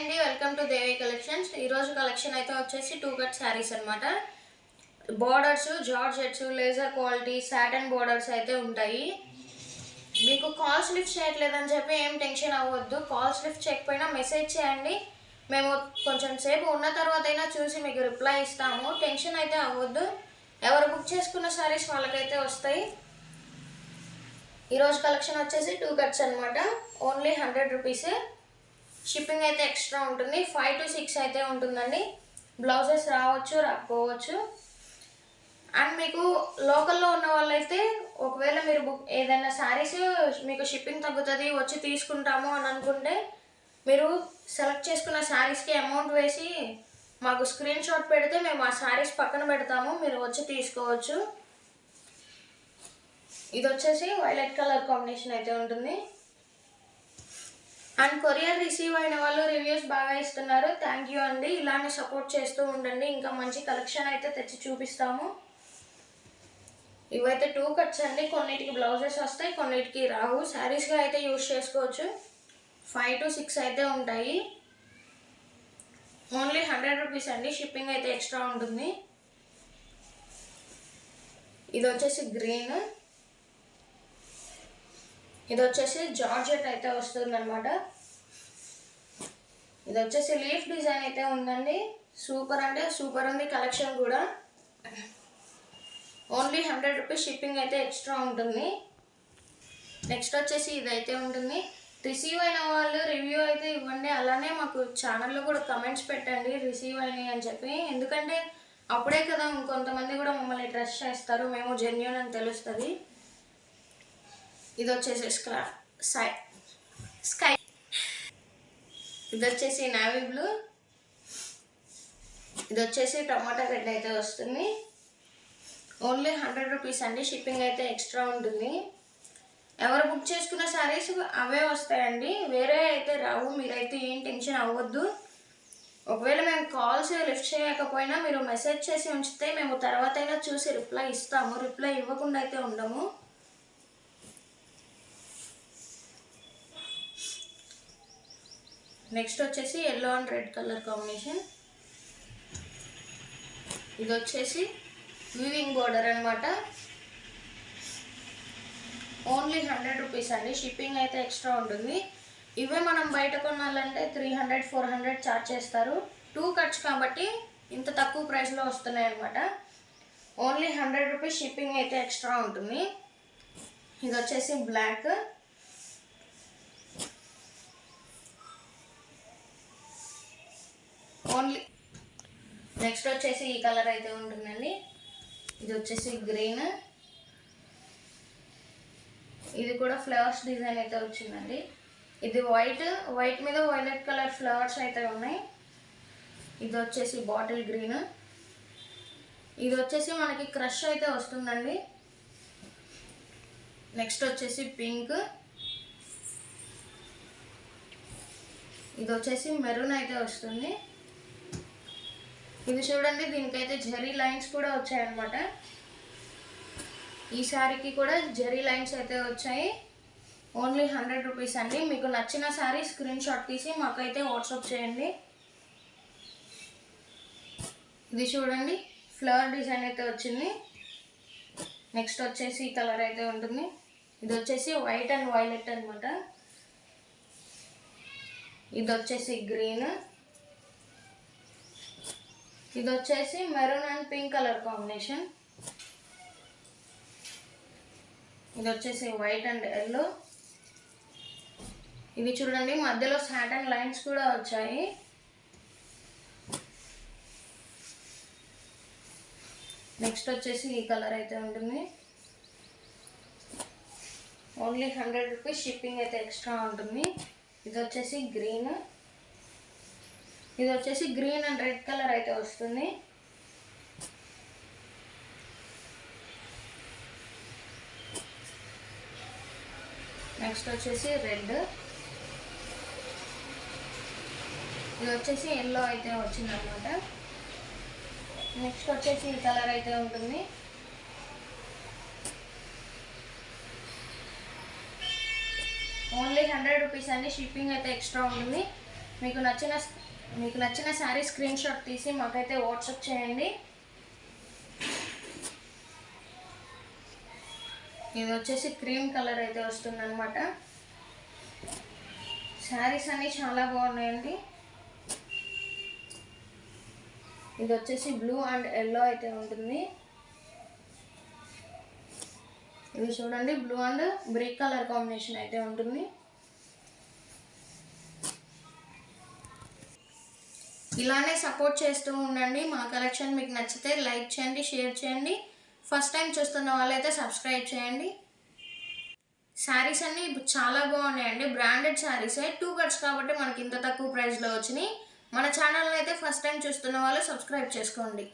అండి, welcome to Devi collections. ఈరోజు collection అయితే వచ్చేసి 2 కట్ శారీస్ అనమాట. Borders georgettes laser quality Satan borders అయితే ఉంటాయి. మీకు కాల్స్ లిఫ్ట్ చేయట్లేదని చెప్పి ఏం టెన్షన్ అవ్వద్దు. కాల్స్ లిఫ్ట్ చేయకపోయినా మెసేజ్ చేయండి, మేము కొంచెం సేపు ఉన్న తర్వాత అయినా చూసి మీకు రిప్లై ఇస్తాము. టెన్షన్ అయితే అవ్వద్దు. ఎవరు బుక్ చేసుకున్న శారీస్ వాళ్ళకైతే వస్తాయి. ఈరోజు కలెక్షన్ వచ్చేసి 2 కట్స్ అనమాట. Only 100 rupees. షిప్పింగ్ అయితే ఎక్స్ట్రా ఉంటుంది. 5 to 6 అయితే ఉంటుందండి. బ్లౌజెస్ రావచ్చు రాకపోవచ్చు. అండ్ మీకు లోకల్లో ఉన్న వాళ్ళైతే ఒకవేళ మీరు ఏదైనా శారీస్ మీకు షిప్పింగ్ తగ్గుతుంది వచ్చి తీసుకుంటాము అని అనుకుంటే మీరు సెలెక్ట్ చేసుకున్న శారీస్కి అమౌంట్ వేసి మాకు స్క్రీన్ షాట్ పెడితే మేము ఆ శారీస్ పక్కన పెడతాము, మీరు వచ్చి తీసుకోవచ్చు. ఇది వచ్చేసి వైలెట్ కలర్ కాంబినేషన్ అయితే ఉంటుంది. అండ్ కొరియర్ రిసీవ్ అయిన వాళ్ళు రివ్యూస్ బాగా ఇస్తున్నారు. థ్యాంక్ యూ అండి. ఇలానే సపోర్ట్ చేస్తూ ఉండండి. ఇంకా మంచి కలెక్షన్ అయితే తెచ్చి చూపిస్తాము. ఇవైతే 2 కట్స్ అండి. కొన్నిటికి బ్లౌజెస్ వస్తాయి, కొన్నిటికి రావు. శారీస్గా అయితే యూజ్ చేసుకోవచ్చు. 5 to 6 అయితే ఉంటాయి. ఓన్లీ 100 రూపీస్ అండి. షిప్పింగ్ అయితే ఎక్స్ట్రా ఉంటుంది. ఇది వచ్చేసి గ్రీన్, ఇది వచ్చేసి జార్జెట్ అయితే వస్తుంది అనమాట. ఇది వచ్చేసి లీఫ్ డిజైన్ అయితే ఉందండి. సూపర్ అంటే సూపర్ ఉంది కలెక్షన్ కూడా. Only 100 rupees. షిప్పింగ్ అయితే ఎక్స్ట్రా ఉంటుంది. నెక్స్ట్ వచ్చేసి ఇదైతే ఉంటుంది. రిసీవ్ అయిన వాళ్ళు రివ్యూ అయితే ఇవ్వండి. అలానే మాకు ఛానల్లో కూడా కమెంట్స్ పెట్టండి రిసీవ్ అయినాయి అని చెప్పి. ఎందుకంటే అప్పుడే కదా ఇంకొంతమంది కూడా మమ్మల్ని ట్రస్ట్ చేస్తారు, మేము జెన్యూన్ అని తెలుస్తుంది. ఇది వచ్చేసి స్కై, ఇది వచ్చేసి నావీ బ్లూ, ఇది వచ్చేసి టమాటా రెడ్ అయితే వస్తుంది. ఓన్లీ 100 రూపీస్ అండి. షిప్పింగ్ అయితే ఎక్స్ట్రా ఉంటుంది. ఎవరు బుక్ చేసుకున్న శారీస్ అవే వస్తాయండి, వేరే అయితే రావు. మీరైతే ఏం టెన్షన్ అవ్వద్దు. ఒకవేళ మేము కాల్స్ లిఫ్ట్ చేయకపోయినా మీరు మెసేజ్ చేసి ఉంచితే మేము తర్వాత అయినా చూసి రిప్లై ఇస్తాము. రిప్లై ఇవ్వకుండా అయితే ఉండము. నెక్స్ట్ వచ్చేసి yellow and red colour combination. ఇది వచ్చేసి వీవింగ్ బోర్డర్ అనమాట. ఓన్లీ 100 రూపీస్ అండి. షిప్పింగ్ అయితే ఎక్స్ట్రా ఉంటుంది. ఇవే మనం బయట కొనాలంటే 300, 400 ఛార్జ్ చేస్తారు. 2 కట్స్ కాబట్టి ఇంత తక్కువ ప్రైస్లో వస్తున్నాయి అనమాట. Only 100 rupees. షిప్పింగ్ అయితే ఎక్స్ట్రా ఉంటుంది. ఇది వచ్చేసి బ్లాక్, ఓన్లీ. నెక్స్ట్ వచ్చేసి ఈ కలర్ అయితే ఉంటుందండి. ఇది వచ్చేసి గ్రీన్, ఇది కూడా ఫ్లవర్స్ డిజైన్ అయితే వచ్చిందండి. ఇది వైట్ మీద వైలెట్ కలర్ ఫ్లవర్స్ అయితే ఉన్నాయి. ఇది వచ్చేసి బాటిల్ గ్రీన్, ఇది వచ్చేసి మనకి క్రష్ అయితే వస్తుందండి. నెక్స్ట్ వచ్చేసి పింక్, ఇది వచ్చేసి మెరూన్ అయితే వస్తుంది. ఇది చూడండి, దీనికైతే జెరీ లైన్స్ కూడా వచ్చాయన్నమాట. ఈ శారీకి కూడా జెరీ లైన్స్ అయితే వచ్చాయి. ఓన్లీ 100 రూపీస్ అండి. మీకు నచ్చిన శారీ స్క్రీన్ షాట్ తీసి మాకైతే వాట్సాప్ చేయండి. ఇది చూడండి, ఫ్లవర్ డిజైన్ అయితే వచ్చింది. నెక్స్ట్ వచ్చేసి ఈ కలర్ అయితే ఉంటుంది. ఇది వచ్చేసి వైట్ అండ్ వైలెట్ అనమాట. ఇది వచ్చేసి గ్రీన్, ఇది వచ్చేసి maroon and pink colour combination. ఇది వచ్చేసి వైట్ అండ్ ఎల్లో. ఇది చూడండి, మధ్యలో సాటన్ లైన్స్ కూడా వచ్చాయి. నెక్స్ట్ వచ్చేసి ఈ కలర్ అయితే ఉంటుంది. Only 100 rupees. షిప్పింగ్ అయితే ఎక్స్ట్రా ఉంటుంది. ఇది వచ్చేసి గ్రీన్, ఇది వచ్చేసి గ్రీన్ అండ్ రెడ్ కలర్ అయితే వస్తుంది. నెక్స్ట్ వచ్చేసి రెడ్, ఇది వచ్చేసి ఎల్లో అయితే వచ్చిందనమాట. నెక్స్ట్ వచ్చేసి ఈ కలర్ అయితే ఉంటుంది. ఓన్లీ 100 రూపీస్ అండి. షిప్పింగ్ అయితే ఎక్స్ట్రా ఉంటుంది. మీకు నచ్చిన శారీ స్క్రీన్ షాట్ తీసి మాకైతే వాట్సాప్ చేయండి. ఇది వచ్చేసి క్రీమ్ కలర్ అయితే వస్తుందన్నమాట. శారీస్ అన్నీ చాలా బాగున్నాయండి. ఇది వచ్చేసి బ్లూ అండ్ ఎల్లో అయితే ఉంటుంది. ఇది చూడండి, blue and brick colour combination అయితే ఉంటుంది. ఇలానే సపోర్ట్ చేస్తూ ఉండండి. మా కలెక్షన్ మీకు నచ్చితే లైక్ చేయండి, షేర్ చేయండి. ఫస్ట్ టైం చూస్తున్న వాళ్ళైతే సబ్స్క్రైబ్ చేయండి. శారీస్ అన్నీ చాలా బాగున్నాయండి. బ్రాండెడ్ శారీసే, 2 కట్స్ కాబట్టి మనకి ఇంత తక్కువ ప్రైస్లో వచ్చినాయి. మన ఛానల్ని అయితే ఫస్ట్ టైం చూస్తున్న వాళ్ళు సబ్స్క్రైబ్ చేసుకోండి.